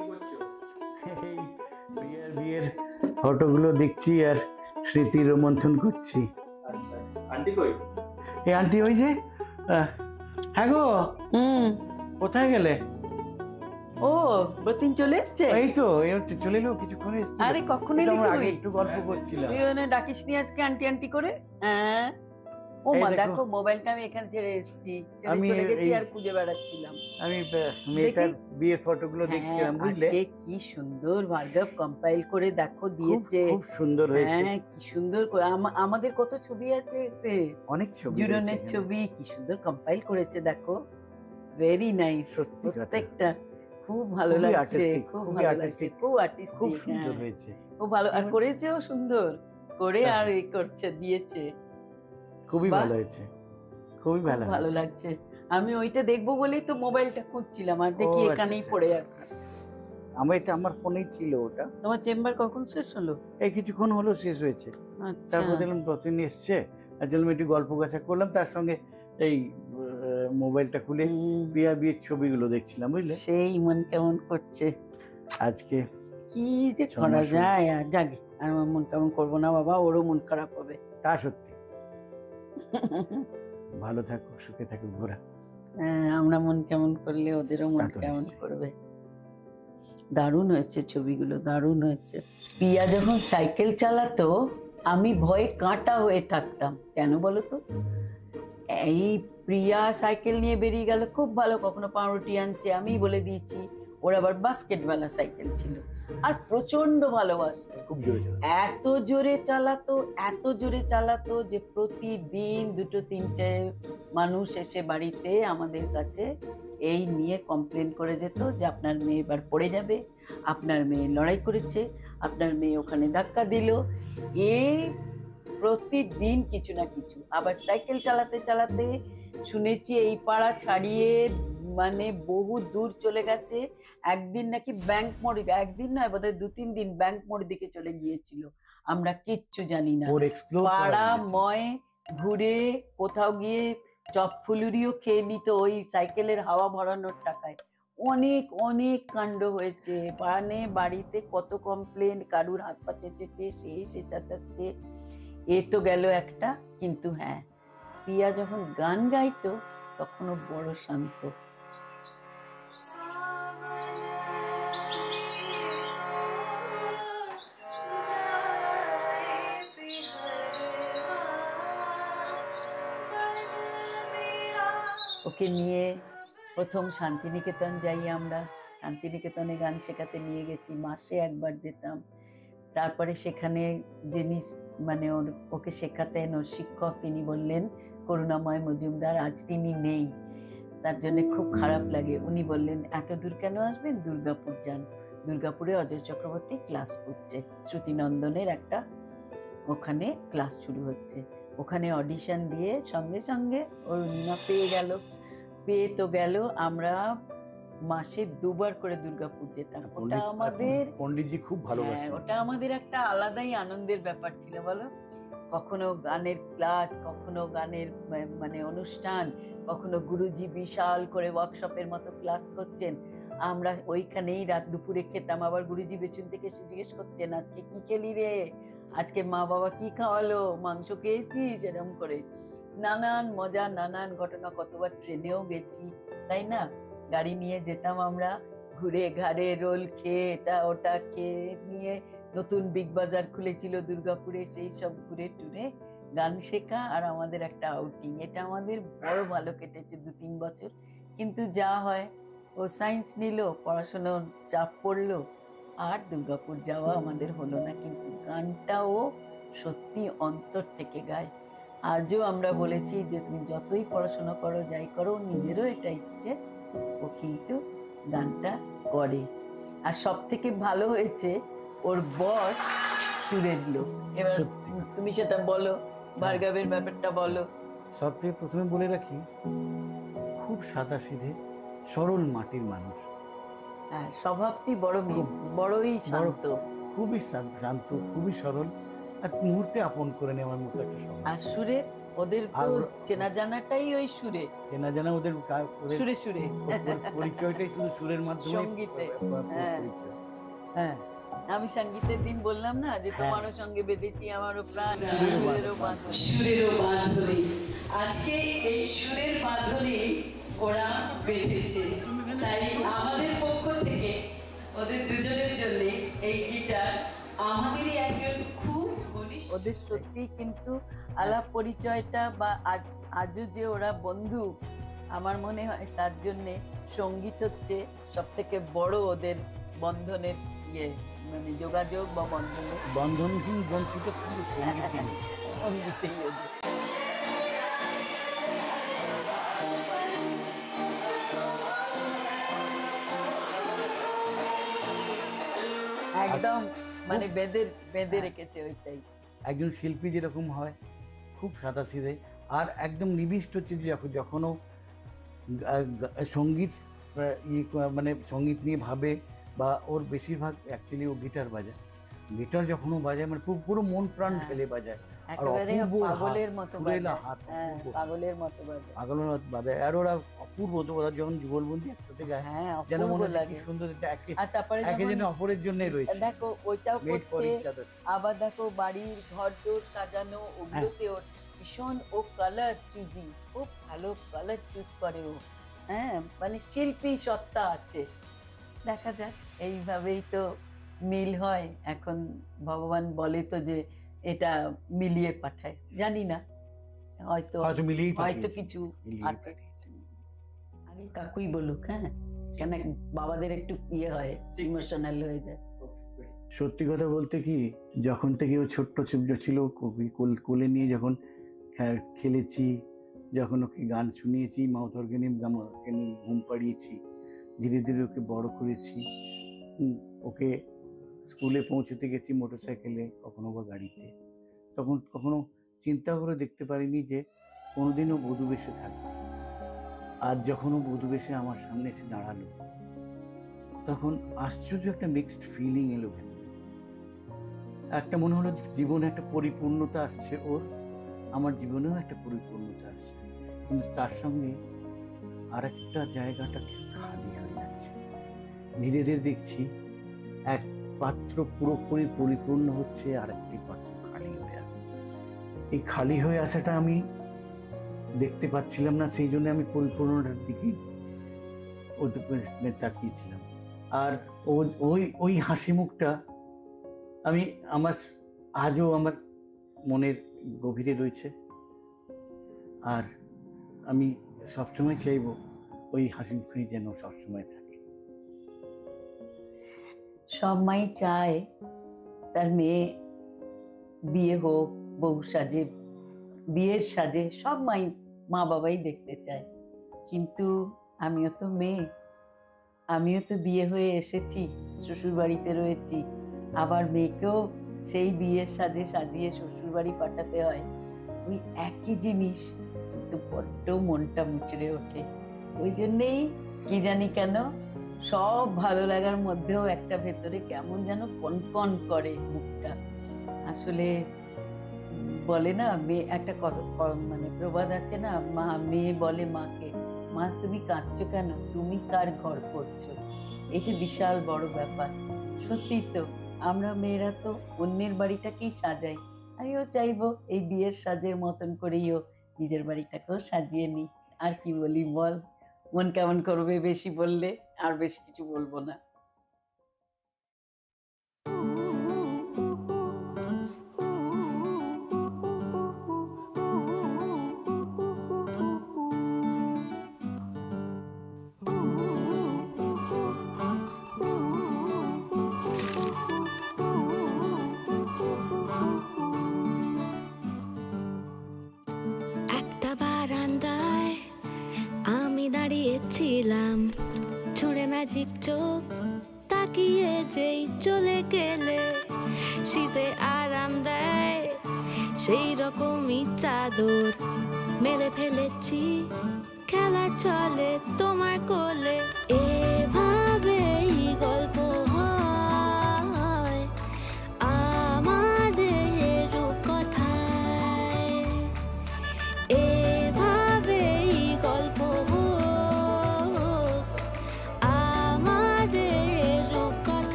এই বিয়ের ফটোগুলো দেখছি আর স্মৃতি রোমন্থন করছি। আন্টি কই? এই আন্টি ওই যে, হ্যাঁ গো, কোথায় গেলে? ও প্রতিদিন চলে এসছে? এই তো চলে এলো, কিছুক্ষণ এসছে। আরে কখন এলি তুই? আগে একটু গল্প করছিলাম। তুই ওখানে ডাকিস নি আজকে আন্টি আন্টি করে? হ্যাঁ ও মা দেখো মোবাইলটা আমি এখানে ছেড়ে এসেছি, চলে গেছি আর খুঁজে বেড়াচ্ছিলাম। আমি মেয়েটার বিয়ের ফটোগুলো দেখছিলাম, বুঝলে? আজকে কি সুন্দর ভার্গব কম্পাইল করে দেখো দিয়েছে, খুব সুন্দর হয়েছে। হ্যাঁ কি সুন্দর করে আমাদের কত ছবি আছে এতে, অনেক ছবি, জুড়নের ছবি, কি সুন্দর কম্পাইল করেছে দেখো, ভেরি নাইস। প্রত্যেকটা খুব ভালো লাগছে, খুব ভালো লাগছে, খুব আর্টিস্টিক, খুব সুন্দর হয়েছে, খুব ভালো। আর করেছেও সুন্দর করে, আর এই করছে দিয়েছে, খুবই ভালো হয়েছে, খুবই ভালো লাগছে। আমি ওইটা দেখবো বলেই তো মোবাইলটা খুঁজছিলাম, আর দেখি এখানেই পড়ে আছে। আমার ফোনেই ছিল ওটা। তোমার চেম্বার কখন শেষ হলো? এই কিছুক্ষণ হলো শেষ হয়েছে। তারপর দেখলাম প্রতিদিন এসছে, আর জন্য একটু গল্প গাছা করলাম, তার সঙ্গে এই মোবাইলটা খুলে বিয়ের ছবিগুলো দেখছিলাম, বুঝলে? সেই মন কেমন করছে আজকে, কি যে করা যায়। আর জাগে, আর আমার মন কেমন করবো না বাবা, ওরও মন খারাপ হবে। তা সত্যি। ভালো থাকুক, সুখে থাকুক ঘোরা। হ্যাঁ, আমরা মন কেমন করলে ওদেরও মন কেমন করবে। দারুণ হয়েছে ছবিগুলো, দারুণ হয়েছে। পিয়া যখন সাইকেল চালাতো আমি ভয়ে কাঁটা হয়ে থাকতাম, কেন বলো তো? এই প্রিয়া সাইকেল নিয়ে বেরিয়ে গেল, খুব ভালো, কখনো পাউরুটি আনছে, আমি বলে দিয়েছি। ওর আবার বাস্কেটওয়ালা সাইকেল ছিল, আর প্রচন্ড ভালোবাসতো, খুব জোরে এত জোরে চালাতো যে প্রতিদিন 2-3টে মানুষ এসে বাড়িতে আমাদের কাছে এই নিয়ে কমপ্লেন করে যেত যে আপনার মেয়ে এবার পড়ে যাবে, আপনার মেয়ে লড়াই করেছে, আপনার মেয়ে ওখানে ধাক্কা দিল, এই প্রতিদিন কিছু না কিছু। আবার সাইকেল চালাতে চালাতে শুনেছি এই পাড়া ছাড়িয়ে মানে বহু দূর চলে গেছে। একদিন নাকি ব্যাংক মোড়, একদিন নয় বোধহয় 2-3 দিন ব্যাংক মোড় দিকে চলে গিয়েছিল, আমরা কিচ্ছু জানি না। পাড়া ময় ঘুরে কোথাও গিয়ে চপ ফুলুরিও খেয়ে নিত ওই সাইকেলের হাওয়া ভরানোর টাকায়। অনেক অনেক কাণ্ড হয়েছে, মানে বাড়িতে কত কমপ্লেন, কারুর হাত পা চেঁচেছে, সে এসে চাচাচ্ছে। এ তো গেল একটা। কিন্তু হ্যাঁ, প্রিয়া যখন গান গাইতো তখনও বড় শান্ত। ওকে নিয়ে প্রথম শান্তিনিকেতন যাই আমরা, শান্তিনিকেতনে গান শেখাতে নিয়ে গেছি, মাসে একবার যেতাম। তারপরে সেখানে যিনি মানে ওকে শেখাতেন, ওর শিক্ষক, তিনি বললেন, করুণাময় মজুমদার, আজ তিনি নেই, তার জন্য খুব খারাপ লাগে। উনি বললেন এত দূর কেন আসবেন, দুর্গাপুর যান, দুর্গাপুরে অজয় চক্রবর্তী ক্লাস করছে, শ্রুতিনন্দনের একটা ওখানে ক্লাস শুরু হচ্ছে, ওখানে অডিশন দিয়ে সঙ্গে সঙ্গে অরুণিমা পেয়ে তো গেল। আমরা মাসে 2বার করে দুর্গাপুর যেতাম। ওটা আমাদের পণ্ডিতজি খুব ভালোবাসতেন, ওটা আমাদের একটা আলাদাই আনন্দের ব্যাপার ছিল, বলো। কখনো গানের ক্লাস, কখনো গানের মানে অনুষ্ঠান, কখনো গুরুজি বিশাল করে ওয়ার্কশপের মতো ক্লাস করছেন, আমরা ওইখানেই রাত দুপুরে খেতাম। আবার গুরুজি পেছন থেকে এসে জিজ্ঞেস করতেন, আজকে কি খেলি রে, আজকে মা বাবা কি খাওয়ালো, মাংস খেয়েছিস, এরকম করে নানান মজা, নানান ঘটনা। কতবার ট্রেনেও গেছি, তাই না? গাড়ি নিয়ে যেতাম আমরা, ঘুরে ঘাড়ে রোল খেয়ে, এটা ওটা খেয়ে নিয়ে, নতুন বিগ বাজার খুলেছিল দুর্গাপুরে, সেই সব ঘুরে টুরে গান শেখা আর আমাদের একটা আউটিং। এটা আমাদের বড় ভালো কেটেছে 2-3 বছর। কিন্তু যা হয়, ও সায়েন্স নিল, পড়াশোনার চাপ পড়লো, আর দুর্গাপুর যাওয়া আমাদের হলো না। কিন্তু গানটাও সত্যি অন্তর থেকে গায়। আজও আমরা বলেছি যে তুমি যতই পড়াশোনা করো, যাই করো, নিজেরও এটা ইচ্ছে, ও কিন্তু গানটা করে। আর সব থেকে ভালো হয়েছে, ওর বর সুরের লোক। এবার তুমি সেটা বলো, ভার্গবের ব্যাপারটা বলো। সব থেকে প্রথমে বলে রাখি, খুব সাদাসিধে সরল মাটির মানুষ। হ্যাঁ, স্বভাবটি বড়ই শান্ত, খুবই শান্ত, খুবই সরল, আর মুহূর্তে আপন করে নেওয়ার মতো একটা স্বভাব। আর সুরের ওদের তো আর- চেনা জানাটাই ওই সুরে, চেনা জানা ওদের সুরে সুরে পরিচয়টাই শুধু সুরের মাধ্যমে সঙ্গীতে, হ্যাঁ। পরিচয়। হ্যাঁ, আমি সঙ্গীতের দিন বললাম না যে হ্যাঁ। তোমারও সঙ্গে বেঁধেছি আমারও প্রাণ, সুরেরও সুরেরও বাঁধন, সুরেরও বাঁধনে। আজকে এই সুরের বাঁধনে ওরা বেঁধেছে, তাই আমাদের পক্ষ থেকে ওদের দুজনের জন্য এই গিটার আমাদেরই একজন খুব ঘনিষ্ঠ। ওদের সত্যি কিন্তু আলাপ পরিচয়টা বা আজও যে ওরা বন্ধু, আমার মনে হয় তার জন্যে সঙ্গীত হচ্ছে সব থেকে বড় ওদের বন্ধনের মানে যোগাযোগ বা বন্ধনহীন গ্রন্থিত শুধু সঙ্গীতই। সঙ্গীতেই ওদের। একদম মানে বেঁধে রেখেছে ওইটাই। একজন শিল্পী যেরকম হয় খুব সাদাসিধে, আর একদম নিবিষ্ট হচ্ছে যে যখনও সঙ্গীত মানে সঙ্গীত নিয়ে ভাবে, বা ওর বেশিরভাগ অ্যাকচুয়ালি ও গিটার বাজায়, গিটার যখনও বাজায় মানে পুরো মন প্রাণ ঢেলে বাজায়, একেবারে অপূর্ব পাগলের মতো সুরেলা বাজায়। হাত, হ্যাঁ, অপূর্ব। পাগলের মতো বাজায়। পাগলের মতো বাজায়, আর ওরা অপূর্ব। তো ওরা যখন যুগলবন্দি একসাথে গায়, হ্যাঁ, যেন অপূর্ব মনে হয় কি লাগে। সুন্দর, একে আর তারপরে একে যেন যখন অপরের জন্যই রয়েছে, দেখো ওইটাও মেড ফর করছে, ইচ আদার। আবার দেখো বাড়ির ঘরদোর সাজানো, ওগুলোতে ওর ভীষণ ও কালার চুজিং, ও ভালো কালার চুজ করে ও। হ্যাঁ, মানে শিল্পী সত্তা আছে। দেখা যাক, এইভাবেই তো মিল হয়। এখন ভগবান বলে তো যে এটা মিলিয়ে পাঠায়, জানি না, হয়তো হয়তো মিলিয়েই হয়তো পাঠিয়েছে, কিছু মিলিয়েই আছে। পাঠিয়েছে। আগে কাকুই বলুক, হ্যাঁ, কেন বাবাদের একটু হয়, ইমোশনাল হয়ে যায়। সত্যি কথা বলতে কি, যখন থেকে ও ছোট্ট ছিল, কোলে নিয়ে যখন খেলেছি, যখন ওকে গান শুনিয়েছি, মাউথ অর্গানিক ঘুম পাড়িয়েছি, ধীরে ধীরে ওকে বড় করেছি, ওকে স্কুলে পৌঁছতে গেছি মোটরসাইকেলে, কখনো বা গাড়িতে, তখন কখনো চিন্তা করে দেখতে পারিনি যে কোনোদিনও বধূ বেশে থাকবে। আর যখন ও বধূ বেশে আমার সামনে এসে দাঁড়ালো, তখন আশ্চর্য একটা মিক্সড ফিলিং এলো ভেতরে। একটা মনে হলো জীবনে একটা পরিপূর্ণতা আসছে ওর, আমার জীবনেও একটা পরিপূর্ণতা আসছে, কিন্তু তার সঙ্গে আর একটা জায়গাটা খালি হয়ে যাচ্ছে। ধীরে ধীরে দেখছি এক পাত্র পুরোপুরি পরিপূর্ণ হচ্ছে, আর একটি পাত্র খালি হয়ে আসছে। এই খালি হয়ে আসাটা আমি দেখতে পাচ্ছিলাম না, সেই জন্য আমি পরিপূর্ণতার দিকে তাকিয়েছিলাম। আর ওই হাসি মুখটা আমার আজও আমার মনের গভীরে রয়েছে, আর আমি সবসময় চাইব ওই হাসি মুখেই যেন সবসময় থাকে। সব মাই চায় তার মেয়ে বিয়ে হোক, বউ সাজে, বিয়ের সাজে, সব মা বাবাই দেখতে চায়। কিন্তু আমিও তো মেয়ে, আমিও তো বিয়ে হয়ে এসেছি, শ্বশুর বাড়িতে রয়েছি, আবার মেয়েকেও সেই বিয়ের সাজে সাজিয়ে শ্বশুর বাড়ি পাঠাতে হয়। ওই একই জিনিস, কিন্তু বড্ড মনটা মুচড়ে ওঠে। ওই জন্যেই কি জানি কেন সব ভালো লাগার মধ্যেও একটা ভেতরে কেমন যেন কনকন করে মুখটা। আসলে বলে না, মেয়ে একটা মানে প্রবাদ আছে না, মেয়ে বলে মাকে, মা তুমি কাঁদছো কেন, তুমি কার ঘর করছো। এটা বিশাল বড় ব্যাপার। সত্যি তো, আমরা মেয়েরা তো অন্যের বাড়িটাকেই সাজাই। আমিও চাইবো এই বিয়ের সাজের মতন করেইও নিজের বাড়িটাকেও সাজিয়ে নি। আর কি বলি বল, মন কেমন করবে বেশি বললে, আর বেশি কিছু বলবো না। ছিলাম ছুঁড়ে ম্যাজিক চোখ তাকিয়ে যেই চলে গেলে, শীতে আরাম দেয় সেই রকমই চাদর মেলে ফেলেছি, খেলার চলে তোমার কোলে। এভাবেই গল্প হয় আমাদের রূপকথায়,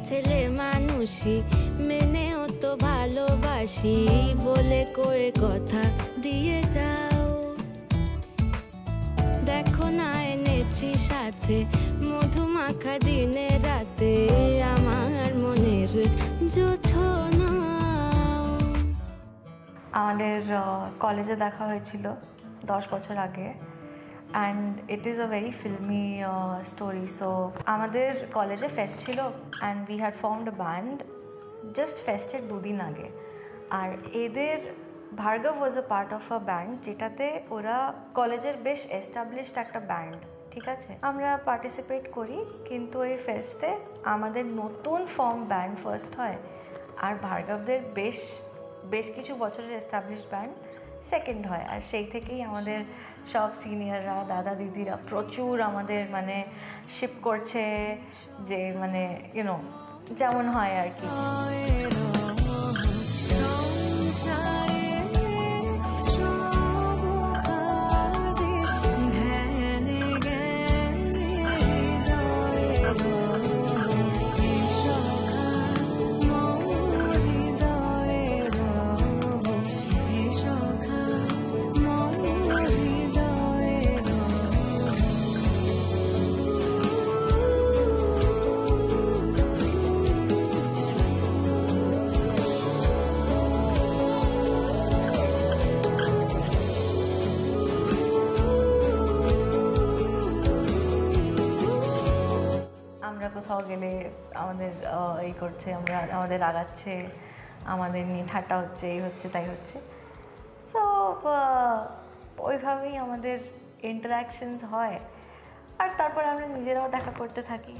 ছেলে মানুষই মেনেও তো ভালোবাসি বলে কয়ে কথা দিয়ে যাও। দেখো না এনেছি সাথে মধুমাখা দিনে রাতে আমার মনের জোছনা। আমাদের কলেজে দেখা হয়েছিল 10 বছর আগে, and it is a very filmy story. So আমাদের কলেজে ফেস্ট ছিল and we had formed a band just ফেস্টের 2 দিন আগে। আর এদের Bhargav was a part of a band, যেটাতে ওরা কলেজের বেশ এস্টাবলিশড একটা ব্যান্ড, ঠিক আছে। আমরা পার্টিসিপেট করি, কিন্তু এই ফেস্টে আমাদের নতুন ফর্ম ব্যান্ড ফার্স্ট হয়, আর ভার্গবদের বেশ কিছু বছরের এস্টাবলিশড ব্যান্ড সেকেন্ড হয়। আর সেই থেকেই আমাদের সব সিনিয়ররা, দাদা দিদিরা প্রচুর আমাদের মানে শিপ করছে, যে মানে ইউনো যেমন হয় আর কি। কোথাও গেলে আমাদের এই করছে, আমাদের রাগাচ্ছে, আমাদের নিয়ে ঠাট্টা হচ্ছে, এই হচ্ছে তাই হচ্ছে। সো ওইভাবেই আমাদের ইন্টারাকশনস হয়, আর তারপর আমরা নিজেরাও দেখা করতে থাকি।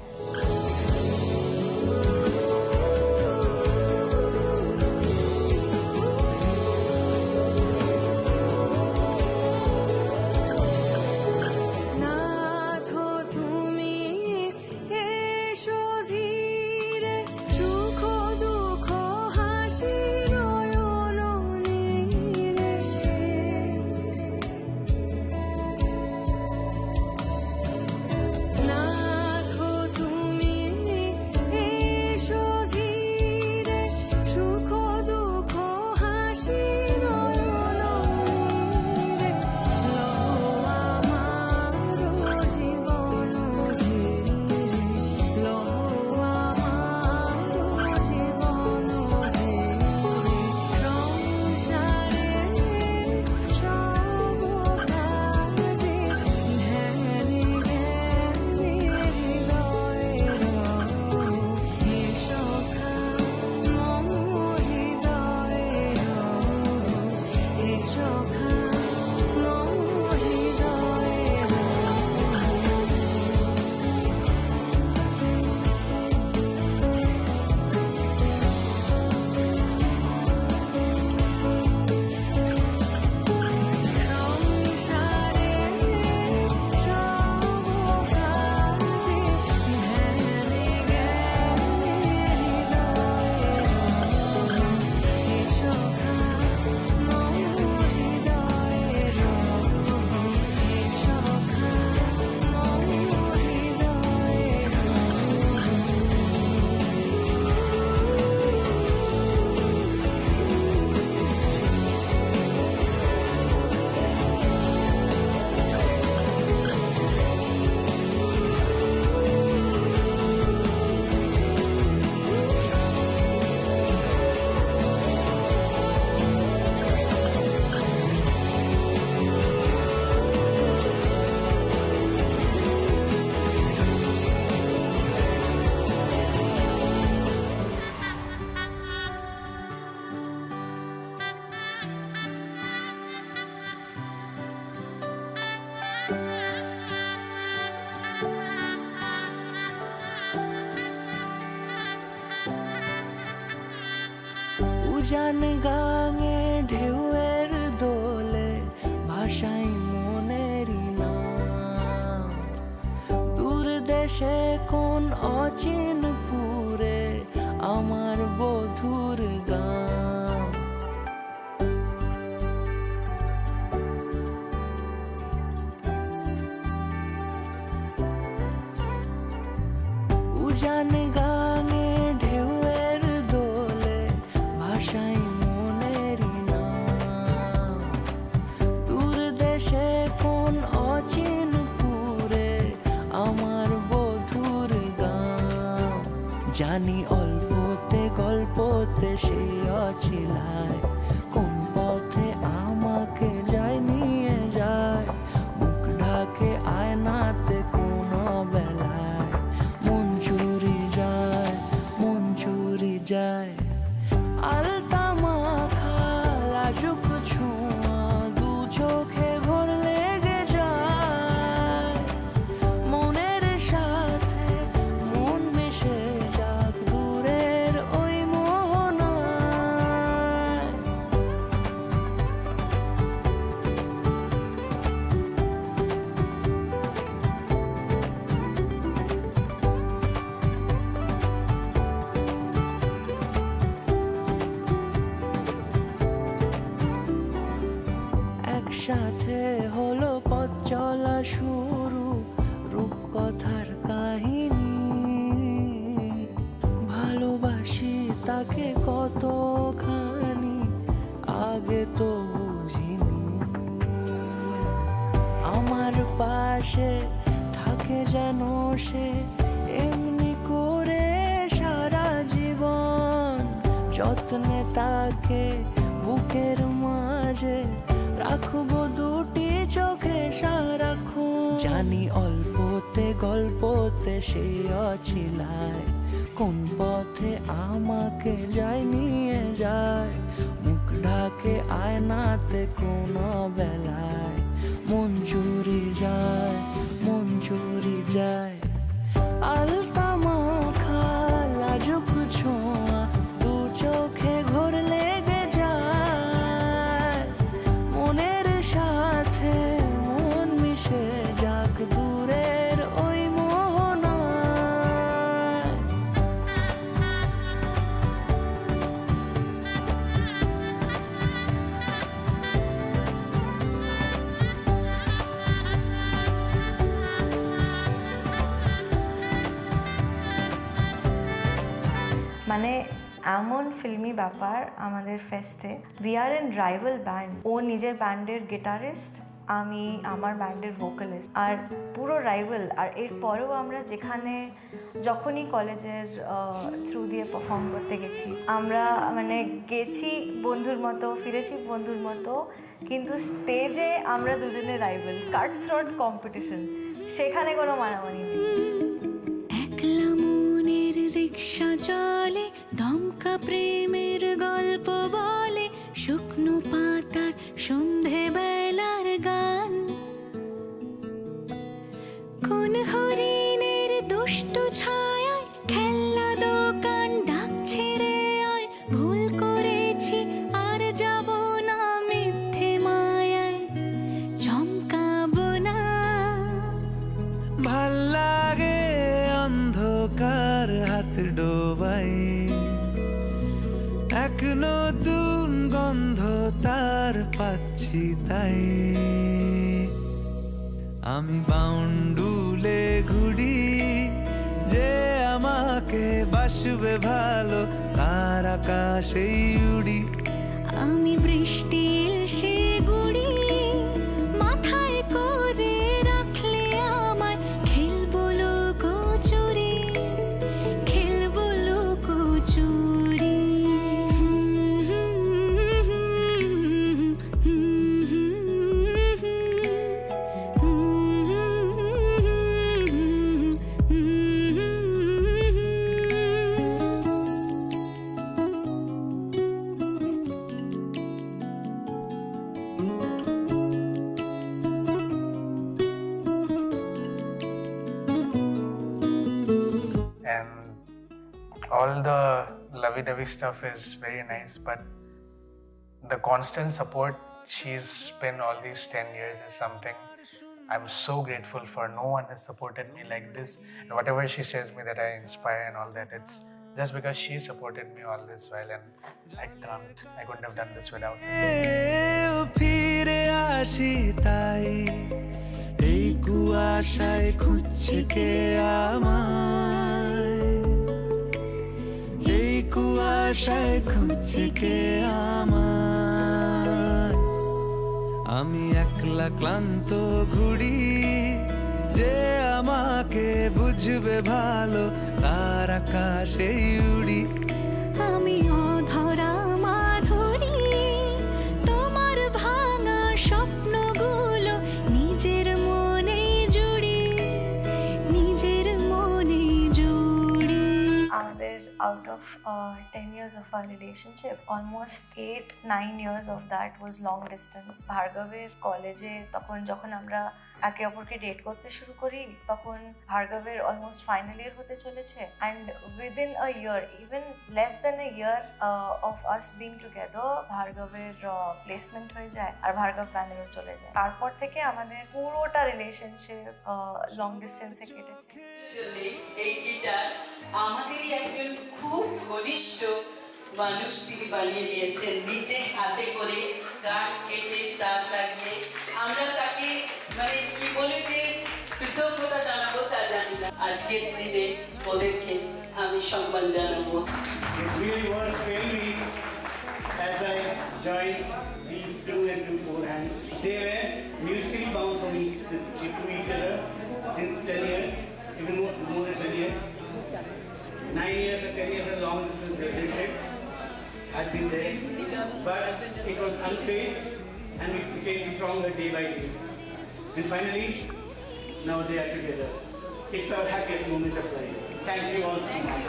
উজান গাঙে ঢেউয়ের দোলে ভাষাই মনেরই নাম, দূর দেশে কোন অচিন পুরে আমার বধুর গান। উজান গাঙে জানি অল্পতে গল্পতে সে অছিলায় কোন পথে আমাকে যায় নিয়ে যায় মুখ ঢাকে আয়নাতে কোন বেলায় মন চুরি যায় আলতা মাখা লাজুক ছোঁয়া দু চোখে ঘোর লেগে যায় মনের সাথে মন মিশে যাক দূরের ওই মোহনায় একসাথে হলো পথ চলা শুরু রূপকথার কাহিনী ভালোবাসি তাকে কতখানি আগে তো বুঝিনি আমার পাশে থাকে যেন সে এমনি করে সারা জীবন যত্নে তাকে বুকের মাঝে রাখবো দুটি চোখে সারাক্ষণ জানি অল্পতে গল্পতে সে অছিলায় কোন পথে আমাকে যায় নিয়ে যায় মুখ ঢাকে আয়নাতে কোন বেলায় মন চুরি যায় আলতা মাখা লাজুক ছোঁয়া দু চোখে ঘোর লেগে যায় মনের সাথে মন মিশে যাক দূরের ওই মোহনায় মানে এমন ফিল্মি ব্যাপার আমাদের ফেস্টে we are in rival band ও নিজের ব্যান্ডের গিটারিস্ট আমি আমার ব্যান্ডের ভোকালিস্ট আর পুরো রাইভাল আর এরপরেও আমরা যখনই কলেজের থ্রু দিয়ে পারফর্ম করতে গেছি আমরা মানে গেছি বন্ধুর মতো ফিরেছি বন্ধুর মতো কিন্তু স্টেজে আমরা দুজনে রাইভাল কাট থ্রোট কম্পিটিশন সেখানে কোনো মানামানি নেই একলা মনের রিক্সা চলে দমকা প্রেমের গল্প বলে শুকনো পাতার সন্ধে বেলার গান কোন হরিণের দুষ্ট ছায়ায় খেলনা দোকান ডাকছে রে আয় ভুল করেছি আর যাব না মিথ্যে মায়ায় চমকাবো না ভাল লাগে অন্ধকার হাত ডোবাই এক নতুন গন্ধ তার পাচ্ছি তাই আমি বাউন্ডুলে ঘুরি যে আমাকে বাসবে ভালো তার আকাশেই উড়ি আমি বৃষ্টির সে গুড়ি মাথায় করে রাখলে আমায় খেলবো লুকোচুরি খেলবো লুকোচুরি and all the lovey-dovey stuff is very nice, but the constant support she's been all these 10 years is something I'm so grateful for. No one has supported me like this, and whatever she says me that I inspire and all that, it's just because she supported me all this while, and I couldn't have done this without her. ফিরে আসি তাই এই কুয়াশায় খুঁজছে কে আমায় এই কুয়াশায় খুঁজছে কে আমায় আমি একলা ক্লান্ত ঘুরি যে আমাকে বুঝবে ভালো তার আকাশেই উড়ি। আমি অধরা মাধুরী, তোমার ভাঙা স্বপ্নগুলো নিজের মনে জুড়ি, নিজের মনে জুড়ি। আমাদের out of 10 years of our relationship, almost 8-9 years of that was long distance. ভার্গবের কলেজে তখন যখন আমরা একে অপরকে ডেট করতে শুরু করি তখন ভার্গবের অলমোস্ট ফাইনাল ইয়ার হতে চলেছে, and within a year, even less then a year of us being together, ভার্গবের প্লেসমেন্ট হয়ে যায় আর ভার্গব ব্যাঙ্গালোর চলে যায়। তারপর থেকে আমাদের পুরোটা রিলেশনশিপ লং ডিস্টেন্সে কেটেছে। এই গিটার আমাদেরই একজন খুব ঘনিষ্ঠ মানুষ তিনি বানিয়ে দিয়েছেন, নিজে হাতে করে কাঠ কেটে তার লাগিয়ে। আমরা তাকে মানে কি বলে যে কৃতজ্ঞতা জানাবো তা জানি না। আজকের দিনে ওদেরকে আমি সম্মান জানাবো। It really was really as I joined these 2 and 2/4 hands. They were musically bound from to each other since 10 years, even more than 10 years. 9 years or 10 years of long distance relationship had been there, but it was unfazed and it became stronger day by day. And finally, now they are together. It's our happiest moment of life. Thank you all so much.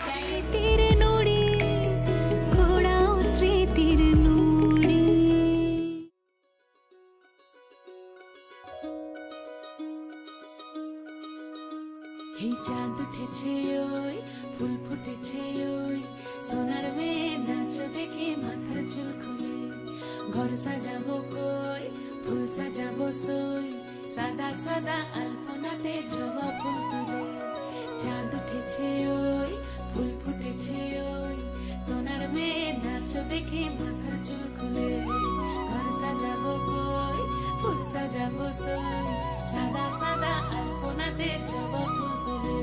স্মৃতির নুড়ি, ঘোড়াও স্মৃতির নুড়ি। এই চাঁদ উঠেছে ওই, ফুল ফুটেছে ওই, সোনার মেয়ে নাচ দেখে মাথার চুল খুলে। ঘর সাজাবো কই, ফুল সাজাবো সই, সাদা সাদা আলপনাতে জবা ফুল তুলে। চাঁদ উঠেছে ওই, ফুল ফুটেছে ওই, সোনার মেয়ে নাচ দেখে মাথার চুল খুলে। ঘর সাজাবো কই, ফুল সাজাবো সই, সাদা সাদা আলপনাতে জবা ফুল তুলে।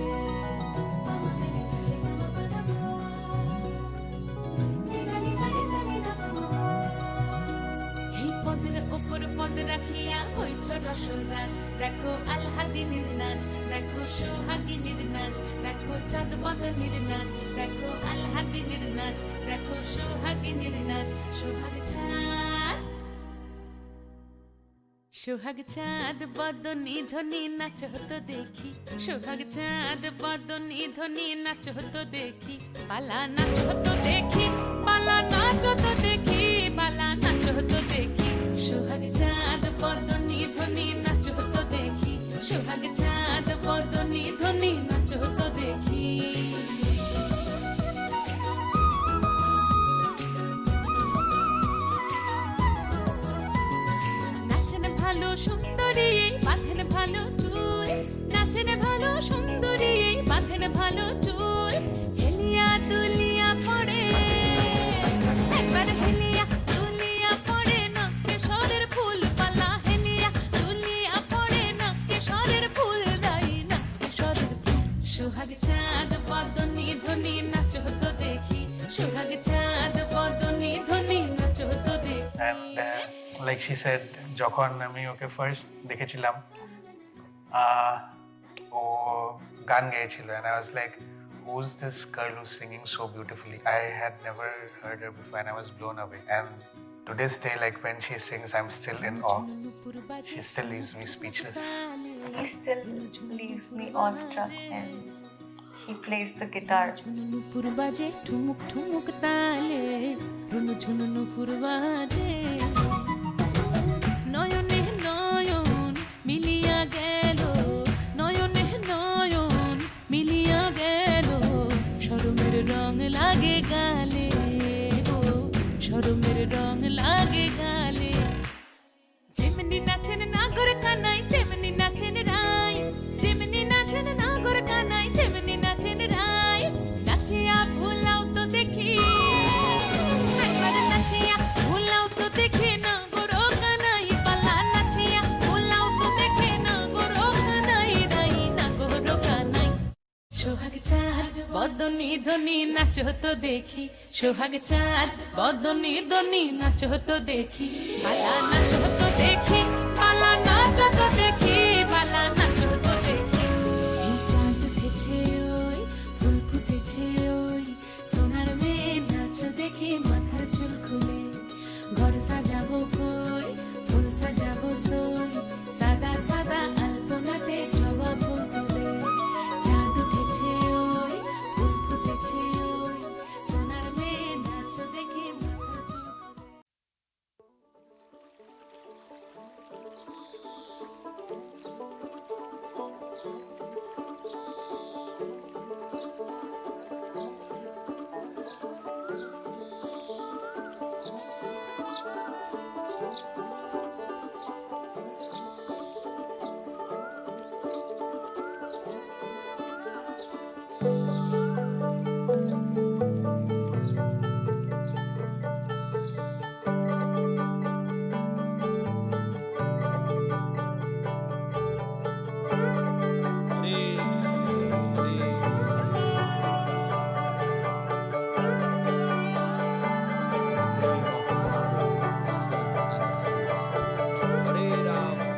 এই পদের ওপর পদ রাখিয়া হইছ রসরাজ, দেখো আলহাদিনের নাচ, দেখো সোহাগিনীর নাচ, দেখো চাঁদ বদনের নাচ, দেখো আলহাদিনের নাচ, দেখো সোহাগিনীর নাচ। সোহাগ চাঁদ, সোহাগ চাঁদ বদনি ধ্বনি নাচ হতো দেখি, সোহাগ চাঁদ বদনি ধ্বনি নাচ হতো দেখি। পালা নাচ হতো দেখি, পালা নাচ হতো দেখি, পালা নাচ হতো দেখি। সোহাগ চাঁদ বদনি ধ্বনি নাচ হতো দেখি, সোহাগ চাঁদ বদনি ধ্বনি নাচ হতো দেখি। নাচেন ভালো সুন্দরী, বাঁধেন ভালো চুল, নাচেন ভালো সুন্দরী, বাঁধেন ভালো চুল। হেলিয়া দুলিয়া পড়ে, একবার হেলিয়া দুলিয়া পড়ে, নকেশ্বরের ফুল পালা। হেলিয়া দুলিয়া পড়ে, নকেশ্বরের ফুল দাই, নকেশ্বরের ফুল। সোহাগ চাঁদ বদনি ধ্বনি নাচ হতো দেখি, সোহাগ চাঁদ বদনি ধ্বনি নাচ হতো দেখি। And like she said, যখন আমি ওকে ফার্স্ট দেখেছিলাম ও গান গেয়েছিল, and I was like, who's this girl who's singing so beautifully? I had never heard her before and I was blown away. And to this day, like when she sings, I'm still in awe. She still leaves me speechless. He still leaves me awestruck and he plays the guitar. নুপুর বাজে ঠুমুক ঠুমুক তালে, ঝুনু ঝুনু নুপুর বাজে। নয়নে নয়ন মিলিয়া গেল, নয়নে নয়ন মিলিয়া গেল। শরমের রং লাগে গালে গো, শরমের রং লাগে গালে। যেমনি নাচেন নাগর কানাই, তেমনি নাচেন রাই, যেমনি নাচেন নাগর কানাই, তেমনি নাচেন রাই। নাচিয়া ভুলাও তো দেখি, একবার নাচিয়া ভুলাও তো দেখি, নাগর কানাই পালা। নাচিয়া ভুলাও তো দেখি, নাগর কানাই রাই, নাগর কানাই। সোহাগ চাঁদ বদনি ধ্বনি নাচ হতো দেখি, সোহাগ চাঁদ বদনি ধ্বনি নাচ হতো দেখি। পালা নাচ হতো দেখি, পালা নাচ হতো দেখি, পালা নাচ হতো সাজাবো ফুল ফুল সাজাবো সোল সাদা সাদা আলপনাতে জবা ফুল তুলে চাঁদ উঠেছে ওই ফুল ফুটেছে ওই সোনার মেয়ে নাচো দেখে মাথা চুলকোলে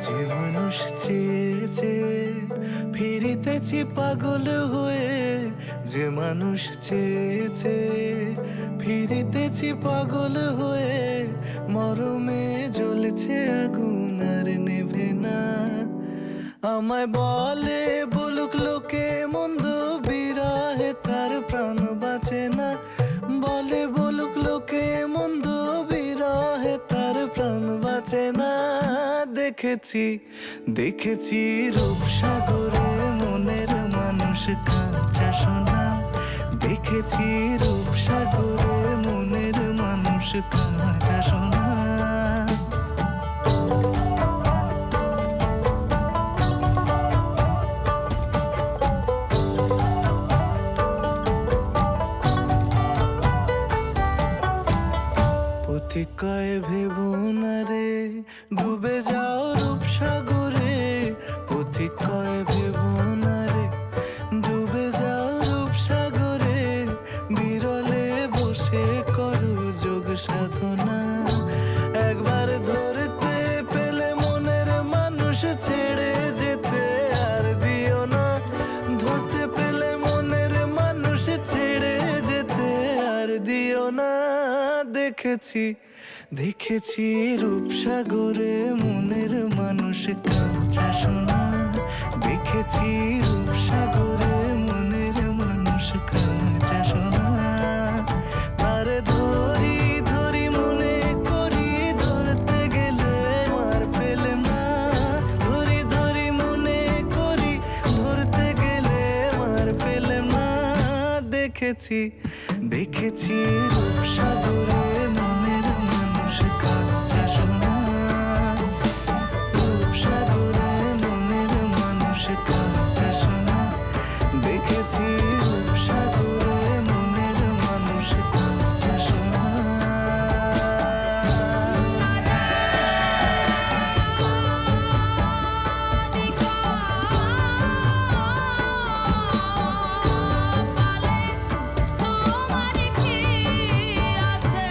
যে মানুষ চেয়েছে ফিরিতেছি পাগল হয়ে, যে মানুষ চেয়েছে ফিরিতেছি পাগল হয়ে, মরমে জ্বলছে আগুন আর নেভে না। আমায় বলে বলুক লোকে মন্দ, বিরহে তার প্রাণ বাঁচে না। বলে বলুক লোকে মন্দ, বিরহে তার প্রাণ বাঁচে না। দেখেছি দেখেছি রূপসাগরে মনের মানুষ কাঁচা সোনা। দেখেছি রূপসাগরে মনের মানুষ কাঁচা সোনা। পথিক কয় ভেবো না রে ডুবে যাও রূপসাগরে। পথিক কয় ভেবো না রে ডুবে যাও রূপসাগরে। বিরলে বসে করো যোগ সাধনা। একবার ধরতে পেলে মনের মানুষ ছেড়ে যেতে আর দিও না। ধরতে পেলে মনের মানুষ ছেড়ে যেতে আর দিও না। দেখেছি দেখেছি রূপসাগরে মনের মানুষ কাঁচা সোনা। দেখেছি রূপসাগরে মনের মানুষ কাঁচা সোনা। আর ধরি ধরি মনে করি ধরতে গেলে মার পেলে না। ধরি ধরি মনে করি ধরতে গেলে মার পেলে না। দেখেছি দেখেছি রূপসাগরে মনের মানুষ কাঁচা সোনা। রূপসাগরে মনের মানুষ কাঁচা সোনা। দেখেছি রূপসাগরে মনের মানুষ কাঁচা সোনা। তোমার কি আছে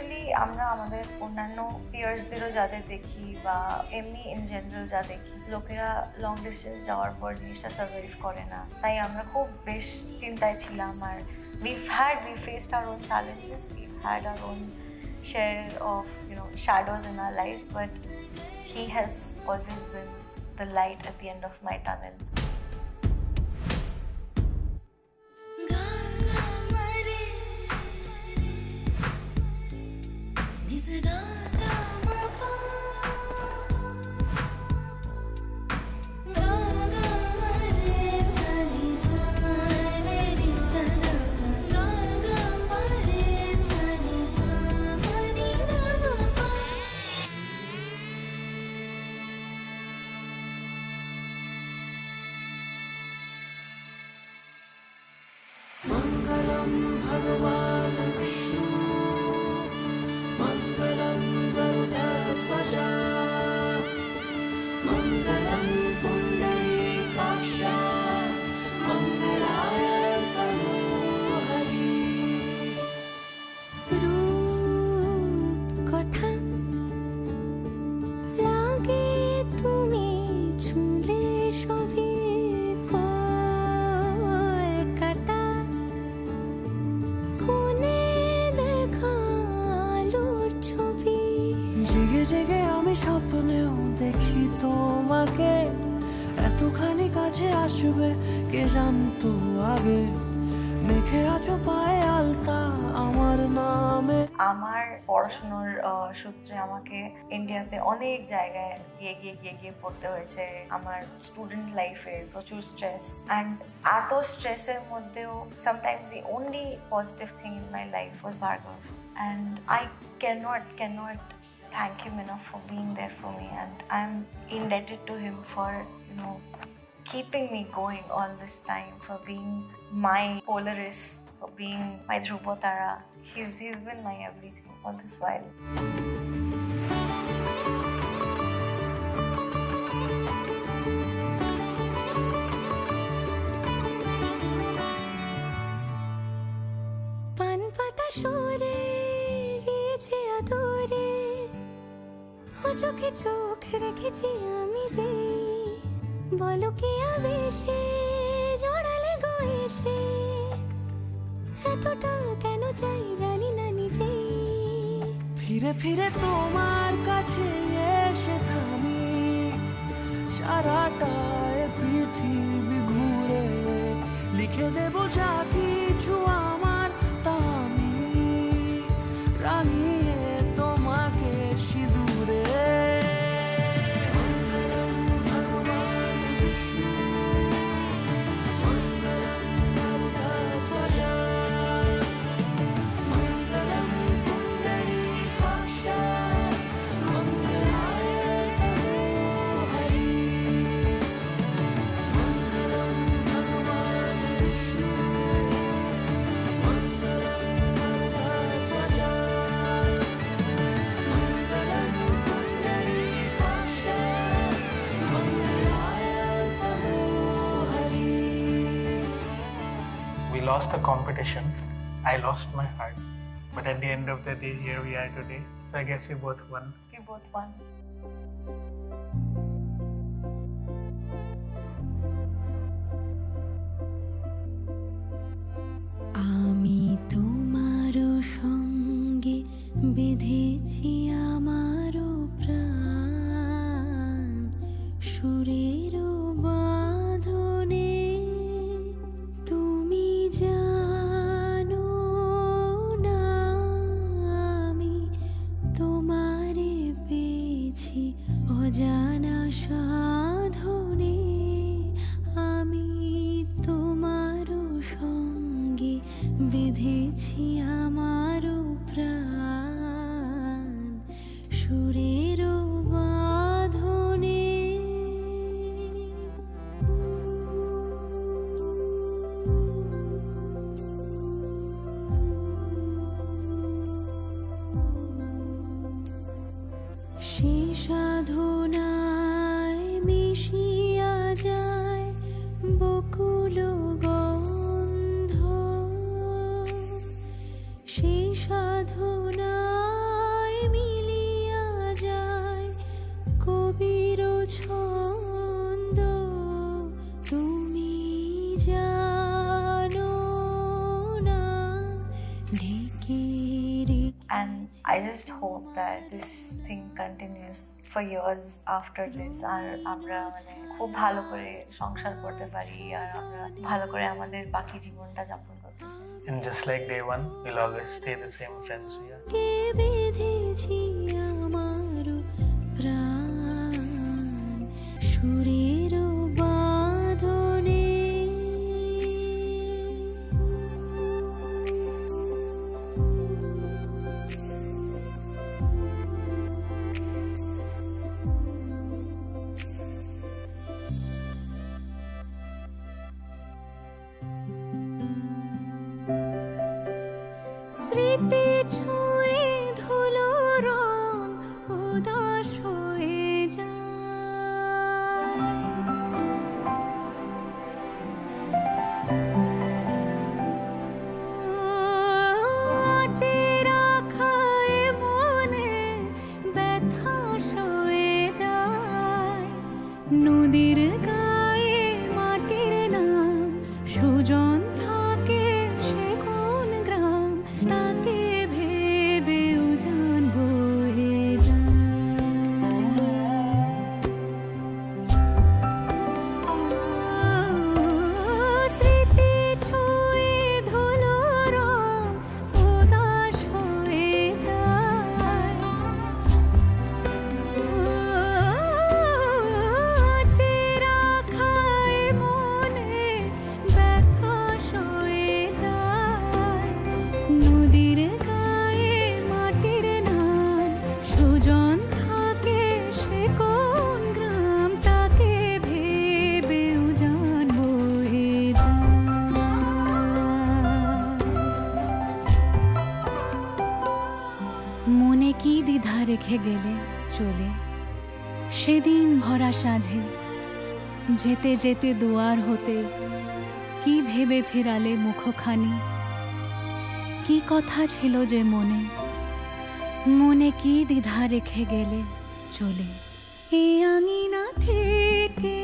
ইউজুয়ালি আমরা আমাদের অন্যান্য পিয়ার্সদেরও যাদের দেখি বা এমনি ইন জেনারেল যা দেখি, লোকেরা লং ডিস্টেন্স যাওয়ার পর জিনিসটা সার্ভাইভ করে না, তাই আমরা খুব বেশ চিন্তায় ছিলাম। আর we faced our own challenges, we've had our own share of shadows in our lives, but he has always been the light at the end of my tunnel. জেগে আমি স্বপ্নেও দেখি তোমাকে, এতখানি কাছে আসবে কে জানতো আগে, মেখে আছো পায়ে আলতা আমার নামে। আমার পড়াশোনার সূত্রে আমাকে ইন্ডিয়াতে অনেক জায়গায় গিয়ে পড়তে হয়েছে। আমার স্টুডেন্ট লাইফে প্রচুর স্ট্রেস, অ্যান্ড এত স্ট্রেসের মধ্যেও sometimes the only positive thing in my life was Bhargav, and I cannot thank him enough for being there for me, and I'm indebted to him for keeping me going all this time, for being my Polaris, for being my Dhruva Tara. He's been my everything all this while. পান পাতা সরে গিয়েছে আদরে, ও চোখে চোখ রেখেছি আমি যে, বলো কি আবেশে জড়ালে গো এসে, এতটা কেন চাই জানি না নিজে। ফিরে ফিরে তোমার কাছে এসে থামি, সারাটা পৃথিবী ঘুরে লিখে দেব যা কিছু আমার, তা আমি রাঙিয়ে তোমাকে সিঁদুরে। We lost the competition. I lost my heart. But at the end of the day, here we are today. So I guess we both won. We both won. আমি তোমার সঙ্গে বেঁধেছি আমারও প্রাণ, সুরের বাঁধনে তুমি জানো না, আমি তোমারে পেয়েছি অজানা সাধনে, আমি তোমারও সঙ্গে বেঁধেছি আমারও প্রাণ, সুরের বাঁধনে। সে সাধনায় মিশিয়া যায় বকুল গন্ধ, সেই সাধনায় I just hope that this thing continues for years after this, আর আমরা মানে খুব ভালো করে সংসার করতে পারি, আর আমরা ভালো করে আমাদের বাকি জীবনটা যাপন করতে পারি। And just like day one, we'll always stay the same friends we are. কে বেঁধেছি আমার প্রাণ সুরের বাঁধনে স্মৃতি ছুঁয়ে ধুলো রং উদাস হয়ে যায় চেরা খায় মনে ব্যথা সয়ে যায় নদীর গায়ে মাটির নাম সুজন থাকে সে কোন গ্রাম তাকে ভেবে উজান বয়ে যায় স্মৃতি ছুঁয়ে ধুলো রং উদাস হয়ে যায় চেরা খায় মনে ব্যথা সয়ে যায় নদীর গায়ে মাটির নাম সুজন থাকে সে কোন গ্রাম তাকে ভেবে উজান বয়ে যায় মনে কি দ্বিধা রেখে গেলে চলে সেদিন ভরা সাঁঝে যেতে যেতে দুয়ার হতে কি ভেবে ফিরালে মুখখানি কি কথা ছিল যে মনে মনে কি দ্বিধা রেখে গেলে চলে এ আঙিনা থেকে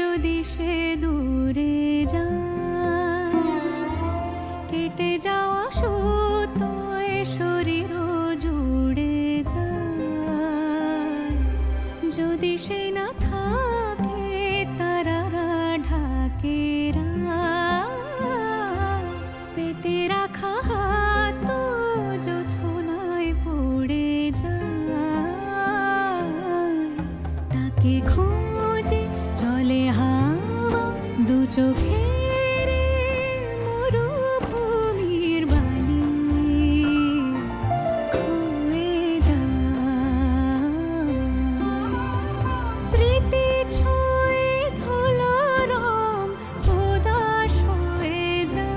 যদি সে দূরে যায় কেটে যাওয়া সুতোয় শরীর জুড়ে যায় যদি সে না থাকে তারারা ঢাকে পেতে রাখা হাত জোছনায় পড়ে যায় তাকে খোঁজে জলে হাওয়া দু চোখের মরুভূমির বালি খয়ে যায় স্মৃতি ছুঁয়ে ধুলো রং উদাস হয়ে যায়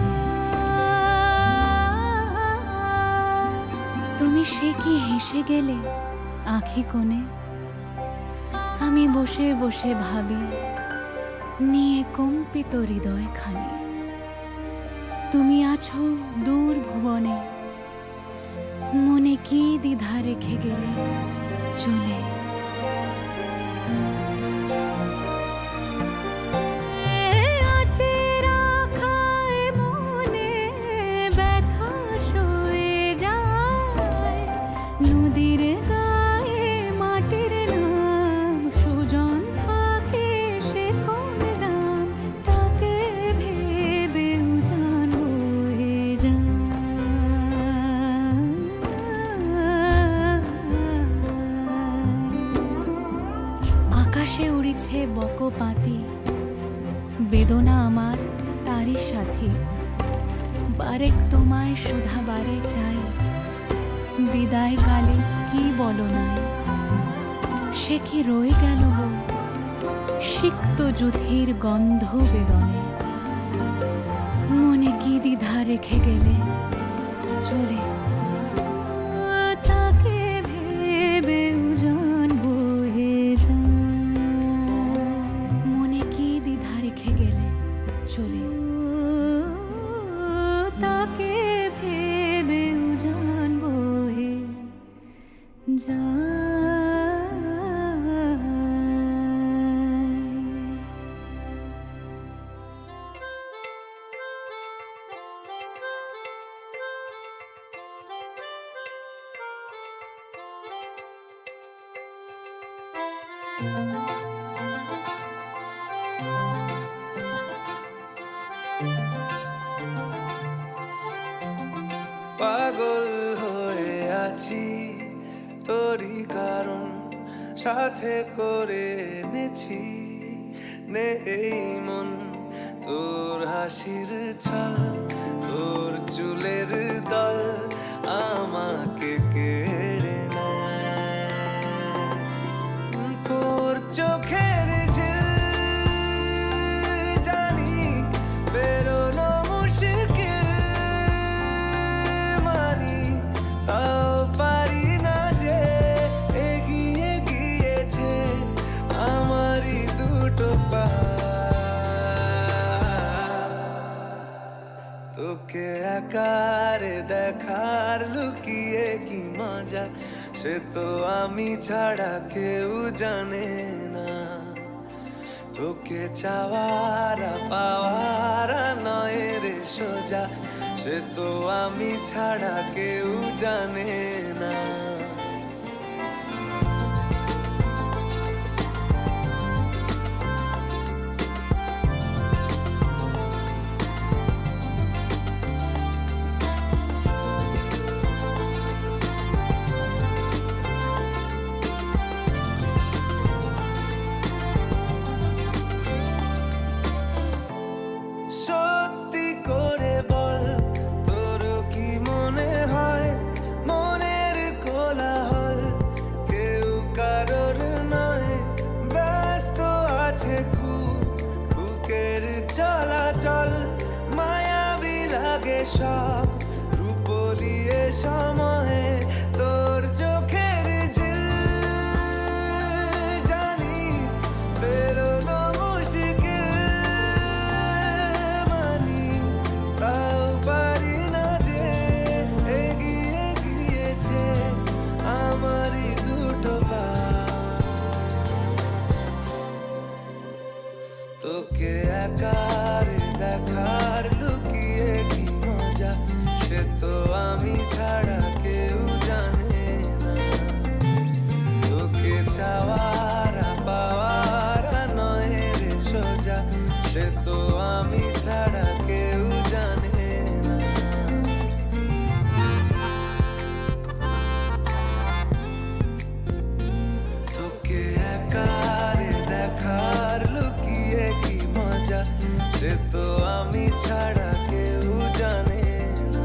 তুমি সে কি হেসে গেলে আঁখি কোণে আমি বসে বসে ভাবি নিয়ে কম্পিত হৃদয় খানি তুমি আছো দূর ভুবনে মনে কি দ্বিধা রেখে গেলে চলে চেরা খায় মনে ব্যথা সয়ে যায় নদীর গায়ে মাটির নাম সুজন থাকে সে কোন গ্রাম তাকে ভেবে উজান হয়ে যায় আকাশে উড়িছে বকপাতি বেদনা আমার তারই সাথী বারেক তোমায় সুধা বারে চাই বিদায় কালে কি বলো নাই সে কি রয়ে গেল গো সিক্ত যুথির গন্ধ বেদনে মনে কি দ্বিধা রেখে গেলে চলে তাকে ভেবে উজান বয়ে যায় মনে কি দ্বিধা রেখে গেলে চলে তাকে ভেবে উজান বয়ে যায় পাগল হয়ে আছি তোরই কারণ সাথে করে এনেছি নেই মন তোর হাসির ছল তোর চুলের দল আমাকে কেড়ে নেয় তোর চোখের ঝিল জানি বেরোনো মুশকিল মানি তাও পারি না যে এগিয়ে গিয়েছে আমারই দুটো পা তোকে একার দেখার লুকিয়ে কি মজা সে তো আমি ছাড়া কেউ জানে না তোকে চাওয়ারা পাওয়ারা নয় রে সোজা সে তো আমি ছাড়া কেউ জানে না সত্যি করে বল তোর কি মনে হয় মনের কোলাহল কেউ কারোর নয় ব্যস্ত আছে খুব বুকের চলাচল মায়াবী লাগে সব রূপলিয়ে সময়ে তোর চোখের ঝিল জানি বেরোনো মুশকিল মানি তাও পারি না যে এগিয়ে গিয়েছে আমারই দুটো পা তোকে একার দেখার লুকিয়ে কি মজা সে তো আমি ছাড়া কেউ জানে না তোকে চাওয়ারা পাওয়ারা নয় রে সোজা সে তো আমি ছাড়া কেউ জানে না তোকে একার দেখার লুকিয়ে কি মজা সে তো আমি ছাড়া কেউ জানে না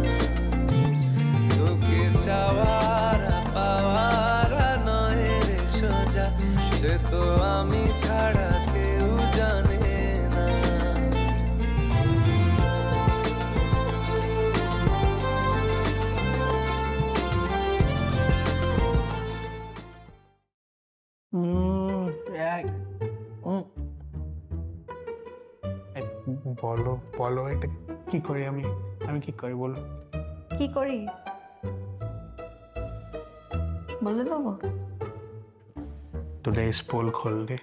তোকে চাওয়ারা পাওয়ারা নয় রে সোজা সে তো আমি ছাড়া কেউ জানে না বলো বলো এটা কি করি আমি আমি কি করি বলো কি করি বলে দেবো টুডে's পোল খোল দে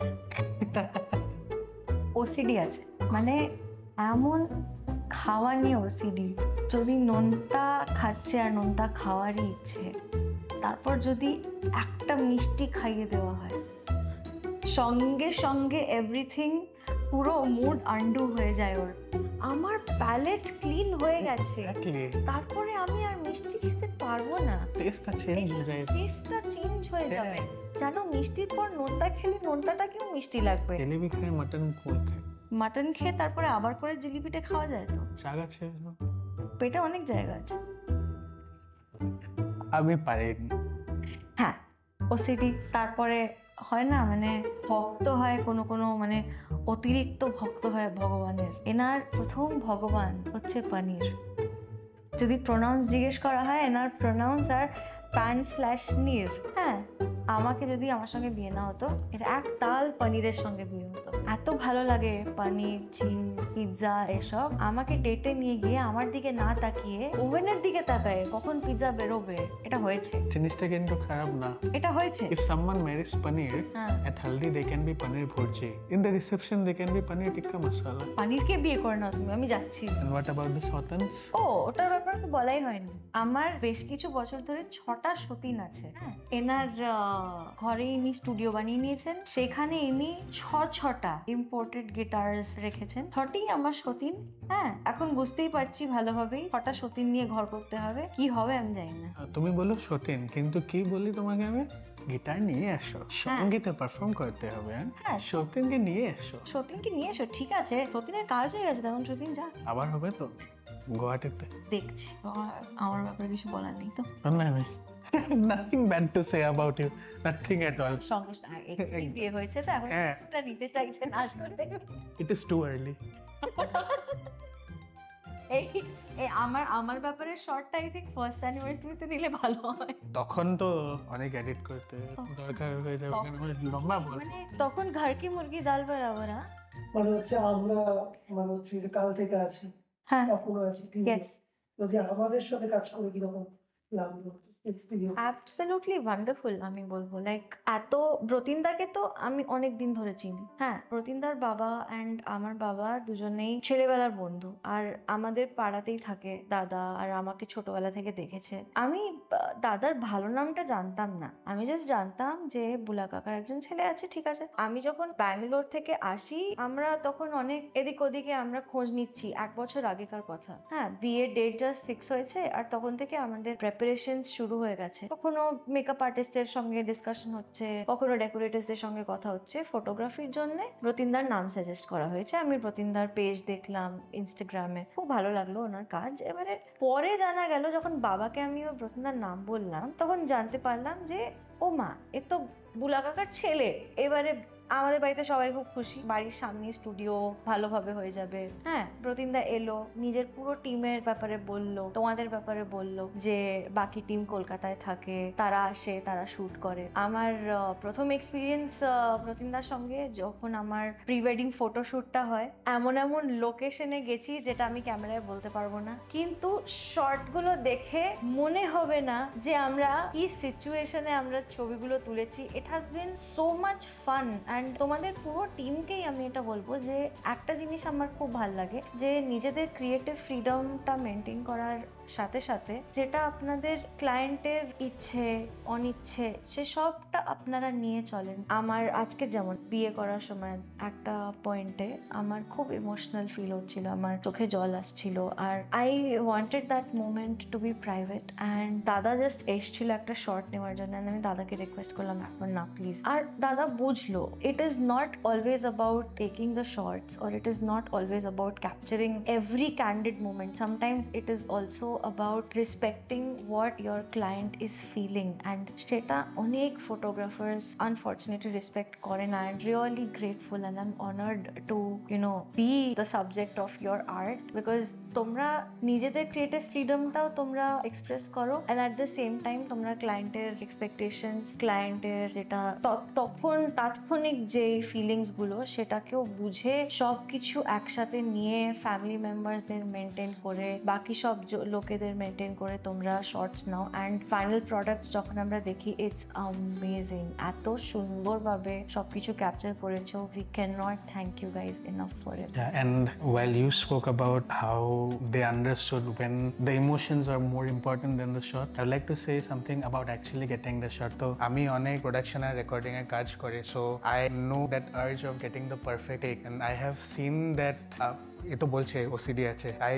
ওসিডি আছে মানে এমন খাওয়া নিয়ে ওসিডি যদি নোনতা খাচ্ছে আর নোনতা খাওয়ারই ইচ্ছে তারপর যদি একটা মিষ্টি খাইয়ে দেওয়া হয় সঙ্গে সঙ্গে এভরিথিং পুরো মুড আন্ডু হয়ে যায় ওর আমার প্যালেট ক্লিন হয়ে গেছে তারপরে আমি আর মিষ্টি খেতে পারবো না টেস্টটা চেঞ্জ হয়ে যায় টেস্টটা চেঞ্জ হয়ে যাবে জানো মিষ্টির পর নোনতা খেলে নোনতাটাকেও মিষ্টি লাগবে জিলিপি খায় মাটন কই খায় মাটন খেয়ে তারপরে আবার করে জিলিপিটা খাওয়া যায় তো জায়গা আছে পেটে অনেক জায়গা আছে আমি পারিনি হ্যাঁ ওসিডি তারপরে হয় না মানে ভক্ত হয় কোনো কোনো মানে অতিরিক্ত ভক্ত হয় ভগবানের এনার প্রথম ভগবান হচ্ছে পনির যদি প্রোনাউন্স জিজ্ঞেস করা হয় এনার প্রোনাউন্স আর pan/নীর হ্যাঁ আমাকে যদি আমার সঙ্গে বিয়ে না হতো এটা এক তাল পনিরের সঙ্গে বিয়ে হতো এত ভালো লাগে পনির চিজ পিৎজা এসব আমাকে ডেটে নিয়ে গিয়ে আমার দিকে না তাকিয়ে ওভেনের দিকে তাকায় কখন পিৎজা বেরোবে এটা হয়েছে জিনিসটা কিন্তু খারাপ না এটা হয়েছে if someone marries paneer at haldi they can be paneer bhurji in the reception they can be paneer tikka masala পানিরকে বিয়ে করে নাও তুমি আমি যাচ্ছি and what about the sotans ও ওটার ব্যাপারে তো বলাই হয়নি আমার বেশ কিছু বছর ধরে 6টা সতীন আছে হ্যাঁ এনার ঘরে ইনি স্টুডিও বানিয়ে নিয়েছেন, সেখানে ইনি ছটা ইম্পোর্টেড গিটার্স রেখেছেন। 6টি আমার সতীন। হ্যাঁ, এখন বুঝতেই পারছি ভালোভাবেই 6টা সতীন নিয়ে ঘর করতে হবে, কি হবে আমি জানি না। তুমি বলো সতীন, কিন্তু কি বলি তোমাকে আমি, গিটার নিয়ে এসো, সঙ্গীতে পারফর্ম করতে হবে। হ্যাঁ, সতীনকে নিয়ে এসো। সতীনকে নিয়ে এসো, ঠিক আছে, সতীনের কাজ হয়ে গেছে, তখন সতীন যা। আবার হবে তো গুয়াহাটিতে, দেখছি। আমার ব্যাপারে কিছু বলার নেই তো। না না, nothing bad to say about you, nothing at all. সঙ্গে বিয়ে হয়েছে তো এখন একটা নিতে চাইছেন আসলে। It is too early. এই আমার ব্যাপারে শর্টটা আই থিঙ্ক ফার্স্ট অ্যানিভার্সারিতে নিলে ভালো হয়। তখন তো অনেক এডিট করতে দরকার হয়ে যাবে, লম্বা বল। মানে তখন ঘর কি মুরগি ডাল বরাবর। মানে হচ্ছে আমরা মানে হচ্ছে যে কাল থেকে আছি, হ্যাঁ, এখনো আছি, ঠিক ইয়েস। আছে। যদি আমাদের সাথে কাজ করে কিরকম লাগলো এক্সপিরিয়েন্স? অ্যাবসলিউটলি ওয়ান্ডারফুল আমি বলবো। লাইক এত ব্রতিনদাকে তো আমি অনেক দিন ধরে চিনি। হ্যাঁ, ব্রতিনদার বাবা অ্যান্ড আমার বাবা দুজনেই ছেলেবেলার বন্ধু, আর আমাদের পাড়াতেই থাকে দাদা, আর আমাকে ছোটবেলা থেকে দেখেছে। আমি দাদার ভালো নামটা জানতাম না, আমি জাস্ট জানতাম যে বুলা কাকার একজন ছেলে আছে, ঠিক আছে। আমি যখন ব্যাঙ্গালোর থেকে আসি, আমরা তখন অনেক এদিক ওদিকে আমরা খোঁজ নিচ্ছি, 1 বছর আগেকার কথা। হ্যাঁ, বিয়ের ডেট জাস্ট ফিক্স হয়েছে, আর তখন থেকে আমাদের প্রিপারেশন শুরু হয়ে গেছে। কখনো মেকআপ আর্টিস্টের সঙ্গে ডিসকাশন হচ্ছে, কখনো ডেকোরেটরসদের সঙ্গে কথা হচ্ছে। ফটোগ্রাফির জন্য ব্রতিনদার নাম সাজেস্ট করা হয়েছে। আমি ব্রতিনদার পেজ দেখলাম ইনস্টাগ্রামে, খুব ভালো লাগলো ওনার কাজ। এবারে পরে জানা গেল, যখন বাবাকে আমি ব্রতিনদার নাম বললাম, তখন জানতে পারলাম যে ও মা, এ তো বুলা কাকার ছেলে। এবারে আমাদের বাড়িতে সবাই খুব খুশি, বাড়ির সামনে স্টুডিও ভালোভাবে হয়ে যাবে। হ্যাঁ, ব্রতিনদা এলো, নিজের পুরো টিমের ব্যাপারে বললো, তোমাদের ব্যাপারে বললো, যে বাকি টিম কলকাতায় থাকে, তারা আসে, তারা শুট করে। আমার প্রথম এক্সপিরিয়েন্স ব্রতিনদার সঙ্গে যখন আমার প্রি ওয়েডিং ফটোশুটটা হয়, এমন লোকেশনে গেছি যেটা আমি ক্যামেরায় বলতে পারবো না, কিন্তু শর্টগুলো দেখে মনে হবে না যে আমরা কি সিচুয়েশনে আমরা ছবিগুলো তুলেছি। It has been so much fun. And তোমাদের পুরো টিমকেই আমি এটা বলবো যে একটা জিনিস আমার খুব ভালো লাগে, যে নিজেদের ক্রিয়েটিভ ফ্রিডমটা মেনটেন করার সাথে সাথে যেটা আপনাদের ক্লায়েন্টের ইচ্ছে অনিচ্ছে সে সবটা আপনারা নিয়ে চলেন। আমার আজকে যেমন বিয়ে করার সময় একটা পয়েন্টে আমার খুব ইমোশনাল ফিল হচ্ছিল, আমার চোখে জল আসছিল, আর I wanted that moment to be private. And দাদা জাস্ট এসছিল একটা শর্ট নেওয়ার জন্য, আমি দাদাকে রিকোয়েস্ট করলাম এখন না প্লিজ। আর দাদা বুঝলো it is not always about taking the shots, or it is not always about capturing every candid moment. Sometimes it is also about respecting what your client is feeling, and seta onek photographers unfortunately respect kore na. I'm really grateful and I'm honored to be the subject of your art, because তোমরা নিজেদের creative ফ্রিডমটাও তোমরা express করো, and at the same time তোমরা ক্লায়েন্টের expectations, ক্লায়েন্টের যেটা তখন তাৎক্ষণিক যে ফিলিংসগুলো সেটাকেও বুঝে সব কিছু একসাথে নিয়ে ফ্যামিলি মেম্বার্সদের মেনটেন করে, বাকি সব লোকেদের মেনটেন করে তোমরা শর্টস নাও। অ্যান্ড ফাইনাল প্রোডাক্ট যখন আমরা দেখি, ইটস অ্যামেজিং। এত সুন্দরভাবে সব কিছু ক্যাপচার করেছো, we can not thank you guys enough for it. And while you spoke about how they understood when the emotions are more important than the shot, I would like to say something about actually getting the shot. So আমি অনেক production আর recording এর কাজ করি, so I know that urge of getting the perfect take, and I have seen that এতো বলছে OCD আছে, I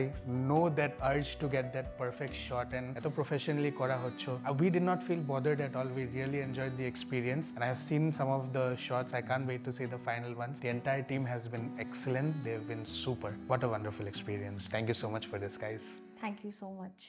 know that urge to get that perfect shot, and এতো professionally করা হচ্ছে। We did not feel bothered at all. We really enjoyed the experience, and I have seen some of the shots. I can't wait to see the final ones. The entire team has been excellent. They have been super. What a wonderful experience. Thank you so much for this, guys. Thank you so much.